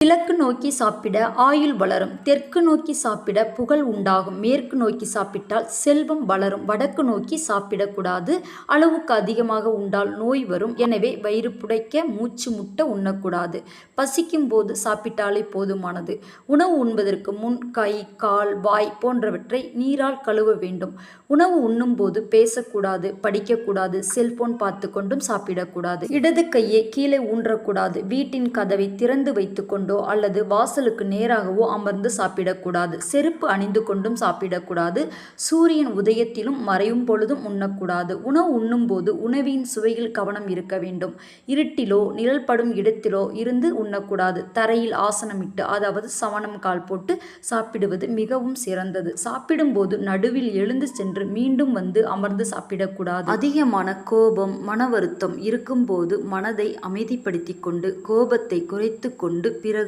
கிழக்கு நோக்கி சாப்பிட ஆயுள் வளரும், தெற்கு நோக்கி சாப்பிட புகழ் உண்டாகும், மேற்கு நோக்கி சாப்பிட்டால் செல்வம் வளரும், வடக்கு நோக்கி சாப்பிடக்கூடாது, அளவுக்கு அதிகமாக உண்டால் நோய் வரும். எனவே வயிறு புடைக்க மூச்சு முட்ட உண்ணக்கூடாது. பசிக்கும் போது சாப்பிட்டாலே போதுமானது. உணவு உண்பதற்கு முன் கை, கால், வாய் போன்றவற்றை நீரால் கழுவ வேண்டும். உணவு உண்ணும் போது பேசக்கூடாது, படிக்கக்கூடாது, செல்போன் பார்த்து கொண்டும் சாப்பிடக்கூடாது. இடது கையை கீழே ஊன்றக்கூடாது. வீட்டின் கதவை திறந்து வைத்துக் கொண்டோ அல்லது வாசலுக்கு நேராகவோ அமர்ந்து சாப்பிடக்கூடாது. செருப்பு அணிந்து கொண்டும் சாப்பிடக்கூடாது. சூரியன் உதயத்திலும் மறையும் பொழுதும் உண்ணக்கூடாது. உணவு உண்ணும் போது உணவின் சுவையில் கவனம் இருக்க வேண்டும். இருட்டிலோ நிழல் படும் இடத்திலோ இருந்து உண்ணக்கூடாது. தரையில் ஆசனமிட்டு, அதாவது சவணம் கால் போட்டு சாப்பிடுவது மிகவும் சிறந்தது. சாப்பிடும்போது நடுவில் எழுந்து சென்று மீண்டும் வந்து அமர்ந்து சாப்பிடக்கூடாது. அதிகமான கோபம், மன வருத்தம் இருக்கும்போது மனதை அமைதிப்படுத்திக் கொண்டு கோபத்தை குறைத்து கொண்டு பிறகு